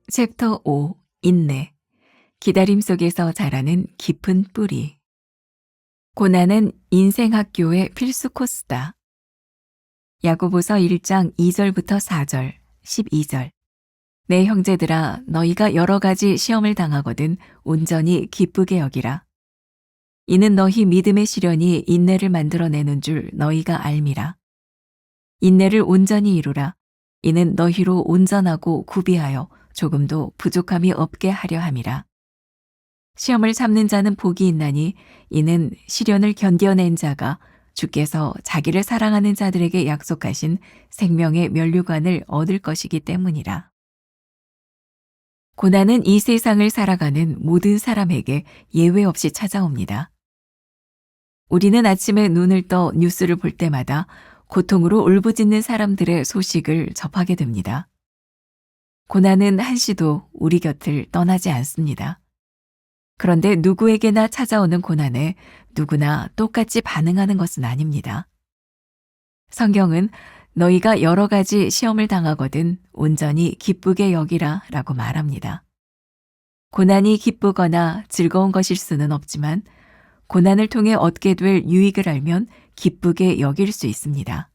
챕터 5. 인내. 기다림 속에서 자라는 깊은 뿌리. 고난은 인생 학교의 필수 코스다. 야고보서 1장 2절부터 4절, 12절. 내 형제들아, 너희가 여러 가지 시험을 당하거든 온전히 기쁘게 여기라. 이는 너희 믿음의 시련이 인내를 만들어내는 줄 너희가 알미라. 인내를 온전히 이루라. 이는 너희로 온전하고 구비하여 조금도 부족함이 없게 하려 함이라. 시험을 참는 자는 복이 있나니 이는 시련을 견뎌낸 자가 주께서 자기를 사랑하는 자들에게 약속하신 생명의 면류관을 얻을 것이기 때문이라. 고난은 이 세상을 살아가는 모든 사람에게 예외 없이 찾아옵니다. 우리는 아침에 눈을 떠 뉴스를 볼 때마다 고통으로 울부짖는 사람들의 소식을 접하게 됩니다. 고난은 한시도 우리 곁을 떠나지 않습니다. 그런데 누구에게나 찾아오는 고난에 누구나 똑같이 반응하는 것은 아닙니다. 성경은 너희가 여러 가지 시험을 당하거든 온전히 기쁘게 여기라 라고 말합니다. 고난이 기쁘거나 즐거운 것일 수는 없지만 고난을 통해 얻게 될 유익을 알면 기쁘게 여길 수 있습니다.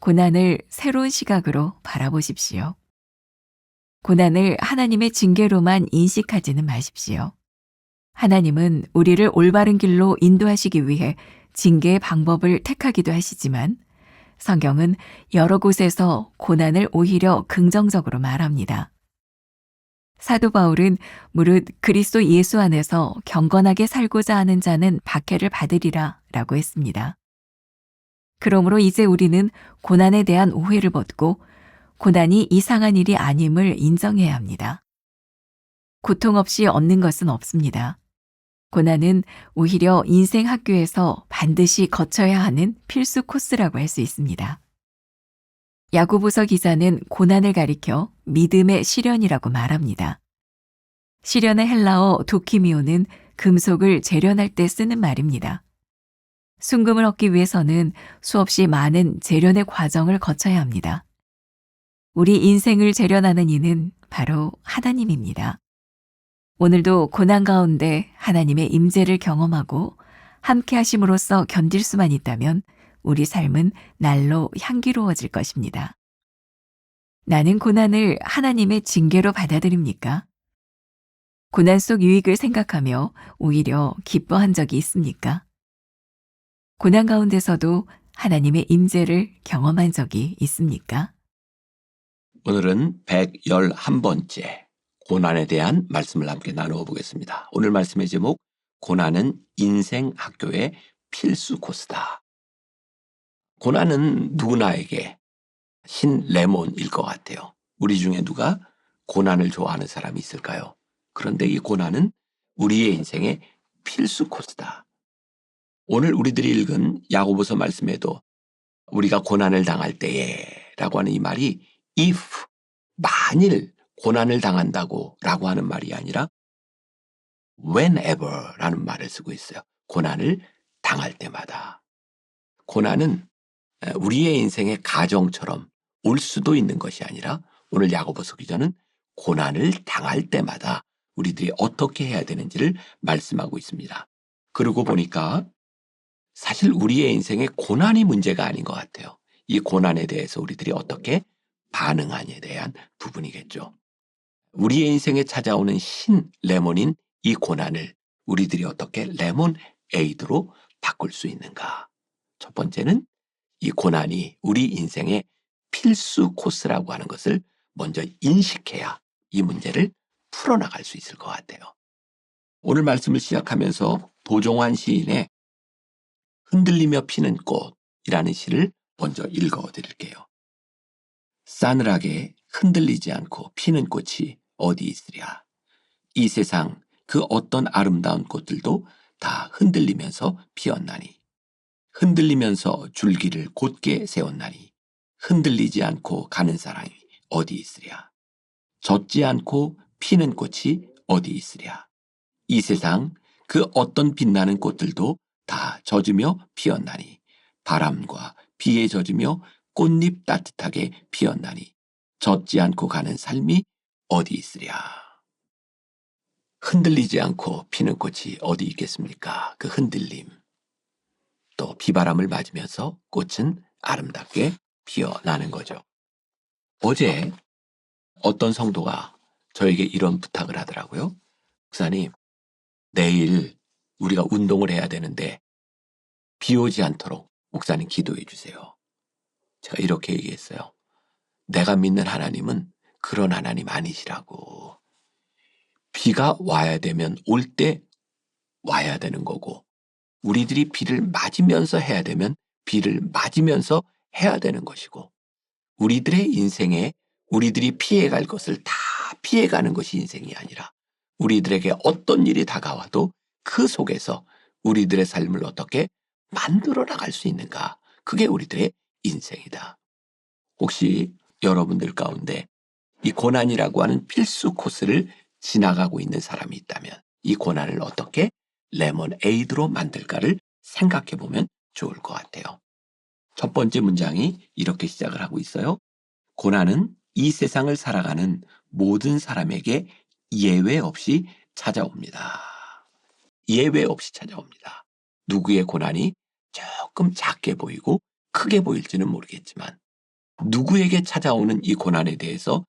고난을 새로운 시각으로 바라보십시오. 고난을 하나님의 징계로만 인식하지는 마십시오. 하나님은 우리를 올바른 길로 인도하시기 위해 징계의 방법을 택하기도 하시지만 성경은 여러 곳에서 고난을 오히려 긍정적으로 말합니다. 사도 바울은 무릇 그리스도 예수 안에서 경건하게 살고자 하는 자는 박해를 받으리라 라고 했습니다. 그러므로 이제 우리는 고난에 대한 오해를 벗고 고난이 이상한 일이 아님을 인정해야 합니다. 고통 없이 얻는 것은 없습니다. 고난은 오히려 인생 학교에서 반드시 거쳐야 하는 필수 코스라고 할 수 있습니다. 야고보서 기자는 고난을 가리켜 믿음의 시련이라고 말합니다. 시련의 헬라어 도키미오는 금속을 재련할 때 쓰는 말입니다. 순금을 얻기 위해서는 수없이 많은 재련의 과정을 거쳐야 합니다. 우리 인생을 재련하는 이는 바로 하나님입니다. 오늘도 고난 가운데 하나님의 임재를 경험하고 함께 하심으로써 견딜 수만 있다면 우리 삶은 날로 향기로워질 것입니다. 나는 고난을 하나님의 징계로 받아들입니까? 고난 속 유익을 생각하며 오히려 기뻐한 적이 있습니까? 고난 가운데서도 하나님의 임재를 경험한 적이 있습니까? 오늘은 111번째 고난에 대한 말씀을 함께 나누어 보겠습니다. 오늘 말씀의 제목, 고난은 인생 학교의 필수 코스다. 고난은 누구나에게 신레몬일 것 같아요. 우리 중에 누가 고난을 좋아하는 사람이 있을까요? 그런데 이 고난은 우리의 인생의 필수 코스다. 오늘 우리들이 읽은 야고보서 말씀에도 우리가 고난을 당할 때에 라고 하는 이 말이 if, 만일 고난을 당한다고 라고 하는 말이 아니라 whenever 라는 말을 쓰고 있어요. 고난을 당할 때마다. 고난은 우리의 인생의 가정처럼 올 수도 있는 것이 아니라 오늘 야고보서 기자는 고난을 당할 때마다 우리들이 어떻게 해야 되는지를 말씀하고 있습니다. 그러고 보니까 사실 우리의 인생의 고난이 문제가 아닌 것 같아요. 이 고난에 대해서 우리들이 어떻게 반응하냐에 대한 부분이겠죠. 우리의 인생에 찾아오는 신레몬인 이 고난을 우리들이 어떻게 레몬 에이드로 바꿀 수 있는가. 첫 번째는 이 고난이 우리 인생의 필수 코스라고 하는 것을 먼저 인식해야 이 문제를 풀어나갈 수 있을 것 같아요. 오늘 말씀을 시작하면서 도종환 시인의 흔들리며 피는 꽃이라는 시를 먼저 읽어드릴게요. 싸늘하게 흔들리지 않고 피는 꽃이 어디 있으랴. 이 세상 그 어떤 아름다운 꽃들도 다 흔들리면서 피었나니 흔들리면서 줄기를 곧게 세웠나니 흔들리지 않고 가는 사람이 어디 있으랴. 젖지 않고 피는 꽃이 어디 있으랴. 이 세상 그 어떤 빛나는 꽃들도 다 젖으며 피었나니 바람과 비에 젖으며 꽃잎 따뜻하게 피었나니 젖지 않고 가는 삶이 어디 있으랴. 흔들리지 않고 피는 꽃이 어디 있겠습니까? 그 흔들림. 또 비바람을 맞으면서 꽃은 아름답게 피어나는 거죠. 어제 어떤 성도가 저에게 이런 부탁을 하더라고요. 목사님, 내일 우리가 운동을 해야 되는데 비 오지 않도록 목사님 기도해 주세요. 제가 이렇게 얘기했어요. 내가 믿는 하나님은 그런 하나님 아니시라고. 비가 와야 되면 올 때 와야 되는 거고, 우리들이 비를 맞으면서 해야 되면 비를 맞으면서 해야 되는 것이고, 우리들의 인생에 우리들이 피해갈 것을 다 피해가는 것이 인생이 아니라, 우리들에게 어떤 일이 다가와도 그 속에서 우리들의 삶을 어떻게 만들어 나갈 수 있는가, 그게 우리들의 인생이다. 혹시 여러분들 가운데 이 고난이라고 하는 필수 코스를 지나가고 있는 사람이 있다면 이 고난을 어떻게 레몬에이드로 만들까를 생각해 보면 좋을 것 같아요. 첫 번째 문장이 이렇게 시작을 하고 있어요. 고난은 이 세상을 살아가는 모든 사람에게 예외 없이 찾아옵니다. 예외 없이 찾아옵니다. 누구의 고난이 조금 작게 보이고 크게 보일지는 모르겠지만 누구에게 찾아오는 이 고난에 대해서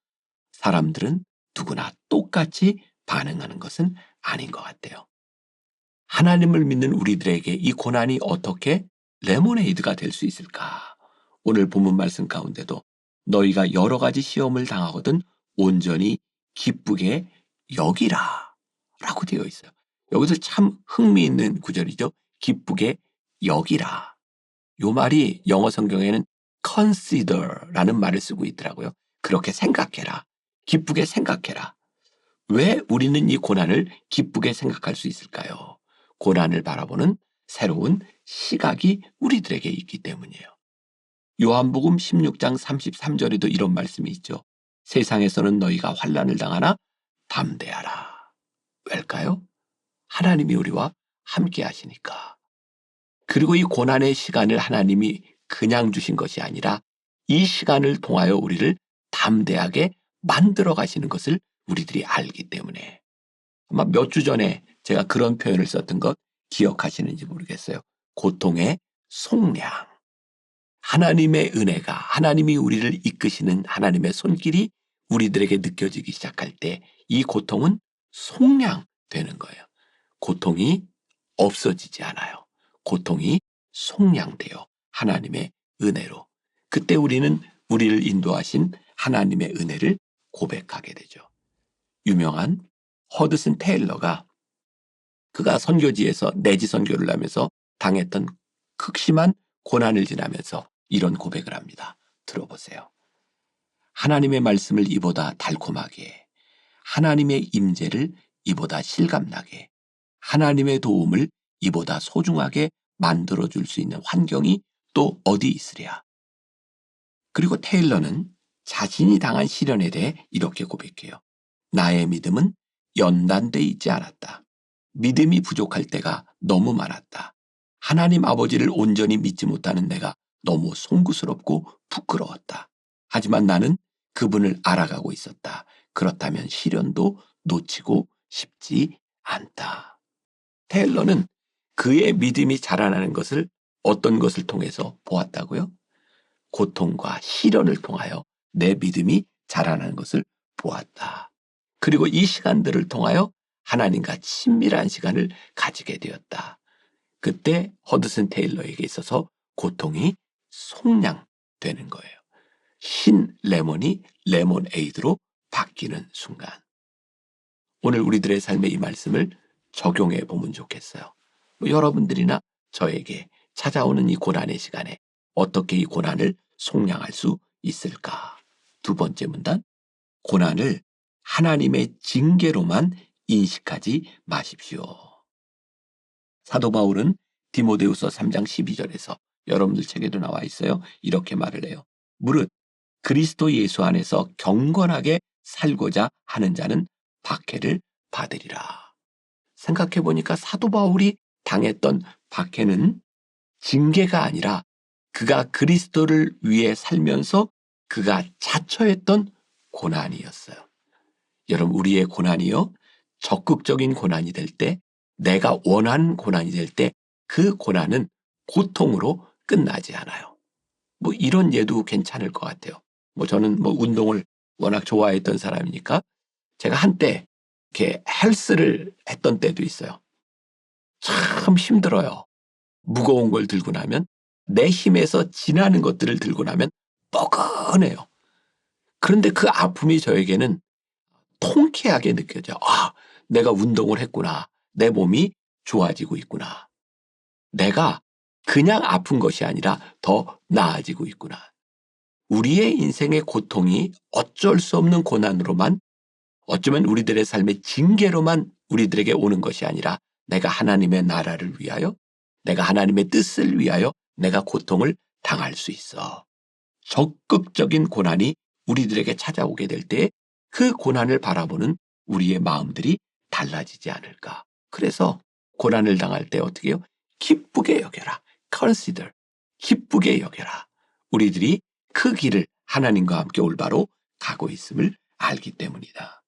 사람들은 누구나 똑같이 반응하는 것은 아닌 것 같아요. 하나님을 믿는 우리들에게 이 고난이 어떻게 레모네이드가 될 수 있을까? 오늘 본문 말씀 가운데도 너희가 여러 가지 시험을 당하거든 온전히 기쁘게 여기라 라고 되어 있어요. 여기서 참 흥미있는 구절이죠. 기쁘게 여기라. 요 말이 영어 성경에는 consider라는 말을 쓰고 있더라고요. 그렇게 생각해라. 기쁘게 생각해라. 왜 우리는 이 고난을 기쁘게 생각할 수 있을까요? 고난을 바라보는 새로운 시각이 우리들에게 있기 때문이에요. 요한복음 16장 33절에도 이런 말씀이 있죠. 세상에서는 너희가 환난을 당하나 담대하라. 왜일까요? 하나님이 우리와 함께 하시니까. 그리고 이 고난의 시간을 하나님이 그냥 주신 것이 아니라 이 시간을 통하여 우리를 담대하게 만들어 가시는 것을 우리들이 알기 때문에 아마 몇 주 전에 제가 그런 표현을 썼던 것 기억하시는지 모르겠어요. 고통의 속량. 하나님의 은혜가 하나님이 우리를 이끄시는 하나님의 손길이 우리들에게 느껴지기 시작할 때 이 고통은 속량되는 거예요. 고통이 없어지지 않아요. 고통이 속량돼요. 하나님의 은혜로. 그때 우리는 우리를 인도하신 하나님의 은혜를 고백하게 되죠. 유명한 허드슨 테일러가 그가 선교지에서 내지 선교를 하면서 당했던 극심한 고난을 지나면서 이런 고백을 합니다. 들어보세요. 하나님의 말씀을 이보다 달콤하게, 하나님의 임재를 이보다 실감나게, 하나님의 도움을 이보다 소중하게 만들어줄 수 있는 환경이 또 어디 있으랴. 그리고 테일러는 자신이 당한 시련에 대해 이렇게 고백해요. 나의 믿음은 연단돼 있지 않았다. 믿음이 부족할 때가 너무 많았다. 하나님 아버지를 온전히 믿지 못하는 내가 너무 송구스럽고 부끄러웠다. 하지만 나는 그분을 알아가고 있었다. 그렇다면 시련도 놓치고 싶지 않다. 테일러는 그의 믿음이 자라나는 것을 어떤 것을 통해서 보았다고요? 고통과 시련을 통하여 내 믿음이 자라나는 것을 보았다. 그리고 이 시간들을 통하여 하나님과 친밀한 시간을 가지게 되었다. 그때 허드슨 테일러에게 있어서 고통이 속량되는 거예요. 흰 레몬이 레몬에이드로 바뀌는 순간. 오늘 우리들의 삶에 이 말씀을 적용해 보면 좋겠어요. 여러분들이나 저에게 찾아오는 이 고난의 시간에 어떻게 이 고난을 속량할 수 있을까? 두 번째 문단, 고난을 하나님의 징계로만 인식하지 마십시오. 사도 바울은 디모데후서 3장 12절에서 여러분들 책에도 나와 있어요. 이렇게 말을 해요. 무릇 그리스도 예수 안에서 경건하게 살고자 하는 자는 박해를 받으리라. 생각해 보니까 사도 바울이 당했던 박해는 징계가 아니라 그가 그리스도를 위해 살면서 그가 자처했던 고난이었어요. 여러분, 우리의 고난이요, 적극적인 고난이 될 때, 내가 원하는 고난이 될 때 그 고난은 고통으로 끝나지 않아요. 뭐 이런 예도 괜찮을 것 같아요. 뭐 저는 뭐 운동을 워낙 좋아했던 사람이니까 제가 한때 이렇게 헬스를 했던 때도 있어요. 참 힘들어요. 무거운 걸 들고 나면, 내 힘에서 지나는 것들을 들고 나면 뻐근해요. 그런데 그 아픔이 저에게는 통쾌하게 느껴져. 아, 내가 운동을 했구나. 내 몸이 좋아지고 있구나. 내가 그냥 아픈 것이 아니라 더 나아지고 있구나. 우리의 인생의 고통이 어쩔 수 없는 고난으로만, 어쩌면 우리들의 삶의 징계로만 우리들에게 오는 것이 아니라, 내가 하나님의 나라를 위하여, 내가 하나님의 뜻을 위하여 내가 고통을 당할 수 있어. 적극적인 고난이 우리들에게 찾아오게 될 때 그 고난을 바라보는 우리의 마음들이 달라지지 않을까. 그래서 고난을 당할 때 어떻게 해요? 기쁘게 여겨라. consider. 기쁘게 여겨라. 우리들이 그 길을 하나님과 함께 올바로 가고 있음을 알기 때문이다.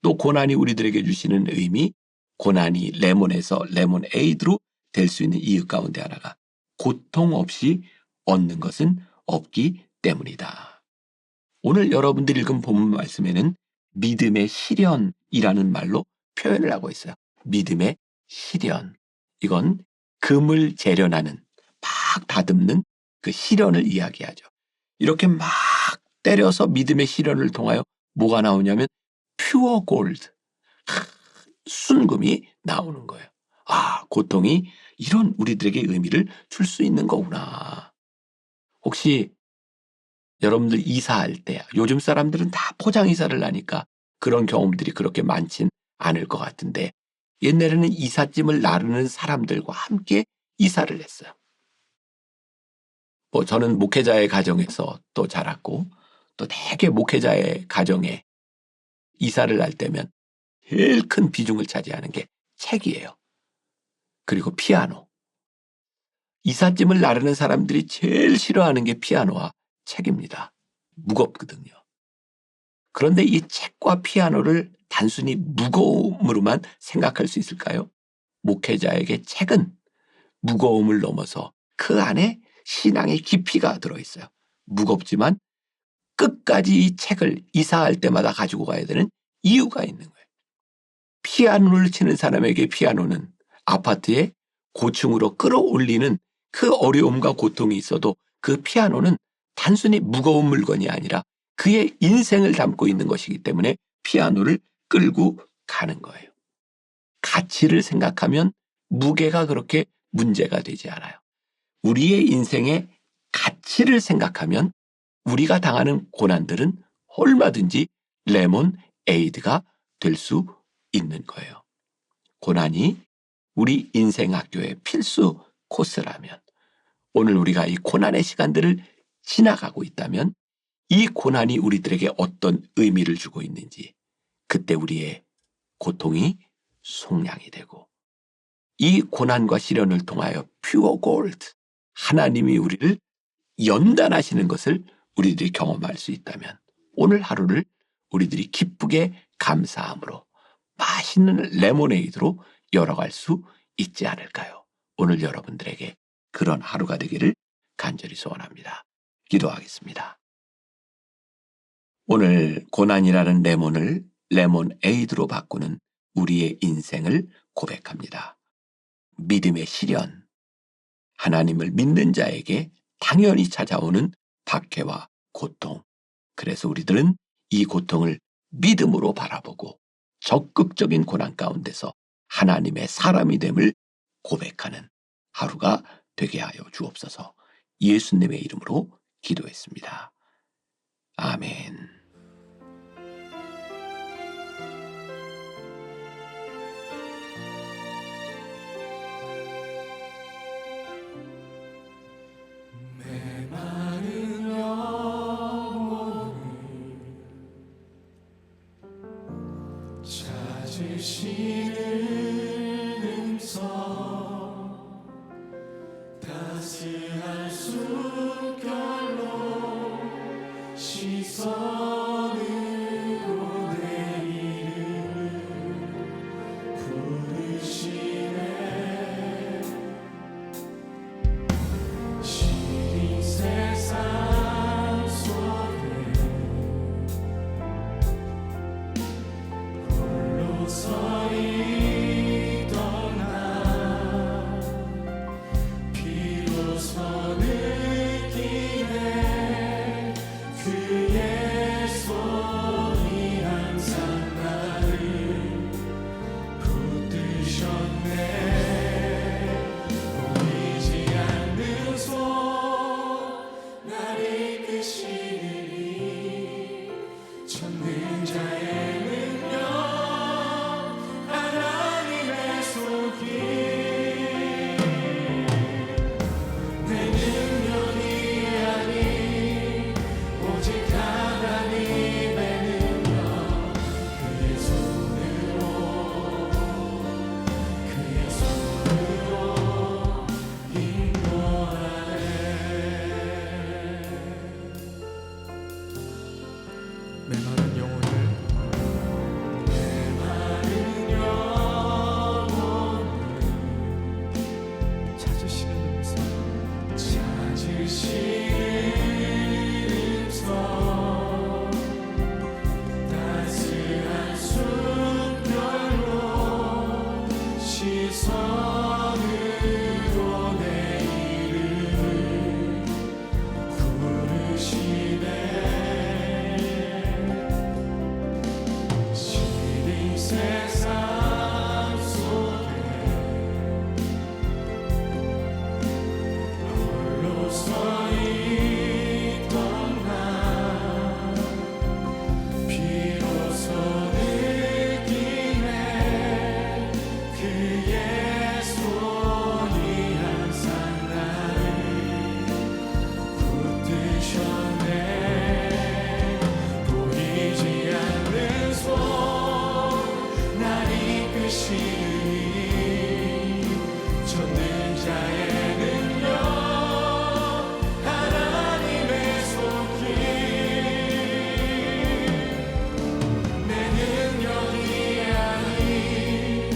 또 고난이 우리들에게 주시는 의미, 고난이 레몬에서 레몬에이드로 될 수 있는 이유 가운데 하나가 고통 없이 얻는 것은 없기 때문이다. 오늘 여러분들이 읽은 본문 말씀에는 믿음의 시련이라는 말로 표현을 하고 있어요. 믿음의 시련. 이건 금을 재련하는, 막 다듬는 그 시련을 이야기하죠. 이렇게 막 때려서 믿음의 시련을 통하여 뭐가 나오냐면 퓨어 골드, 순금이 나오는 거예요. 아, 고통이 이런 우리들에게 의미를 줄 수 있는 거구나. 혹시 여러분들 이사할 때, 요즘 사람들은 다 포장 이사를 하니까 그런 경험들이 그렇게 많진 않을 것 같은데, 옛날에는 이삿짐을 나르는 사람들과 함께 이사를 했어요. 뭐 저는 목회자의 가정에서 또 자랐고, 또 대개 목회자의 가정에 이사를 할 때면 제일 큰 비중을 차지하는 게 책이에요. 그리고 피아노. 이삿짐을 나르는 사람들이 제일 싫어하는 게 피아노와 책입니다. 무겁거든요. 그런데 이 책과 피아노를 단순히 무거움으로만 생각할 수 있을까요? 목회자에게 책은 무거움을 넘어서 그 안에 신앙의 깊이가 들어있어요. 무겁지만 끝까지 이 책을 이사할 때마다 가지고 가야 되는 이유가 있는 거예요. 피아노를 치는 사람에게 피아노는 아파트에 고층으로 끌어올리는 그 어려움과 고통이 있어도 그 피아노는 단순히 무거운 물건이 아니라 그의 인생을 담고 있는 것이기 때문에 피아노를 끌고 가는 거예요. 가치를 생각하면 무게가 그렇게 문제가 되지 않아요. 우리의 인생의 가치를 생각하면 우리가 당하는 고난들은 얼마든지 레몬 에이드가 될 수 있는 거예요. 고난이 우리 인생 학교의 필수 코스라면, 오늘 우리가 이 고난의 시간들을 지나가고 있다면 이 고난이 우리들에게 어떤 의미를 주고 있는지, 그때 우리의 고통이 속량이 되고, 이 고난과 시련을 통하여 퓨어 골드, 하나님이 우리를 연단하시는 것을 우리들이 경험할 수 있다면, 오늘 하루를 우리들이 기쁘게 감사함으로 맛있는 레모네이드로 열어갈 수 있지 않을까요? 오늘 여러분들에게 그런 하루가 되기를 간절히 소원합니다. 기도하겠습니다. 오늘 고난이라는 레몬을 레몬에이드로 바꾸는 우리의 인생을 고백합니다. 믿음의 시련, 하나님을 믿는 자에게 당연히 찾아오는 박해와 고통. 그래서 우리들은 이 고통을 믿음으로 바라보고 적극적인 고난 가운데서 하나님의 사람이 됨을 고백하는 하루가 되게 하여 주옵소서. 예수님의 이름으로 기도했습니다. 아멘. 메마른 영혼을 찾으시는 음성, 따스한 숨결로 시선으로 내 세상 속에 홀로 서 있던 나 비로소 느끼네 그의 손이 항상 나를 붙드셨네 보이지 않는 손 날 이끄시니 전능자의 능력 하나님의 손길 내 능력이 아닌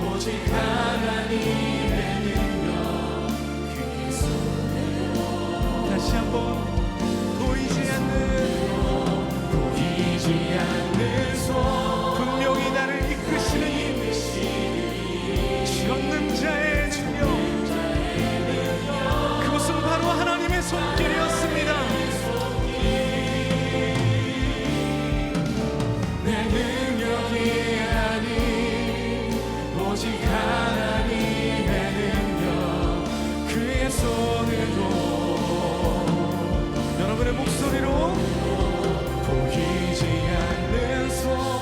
오직 하나님의 능력 그의 손으로 다시 한번 보이지 않는 손 분명히 나를 이끄시는 전능자의 능력 그것은 바로 하나님의 손길이었습니다. 내 능력이 아닌 오직 하나님의 능력 그의 손으로 여러분의 목소리로 보이지 않는 손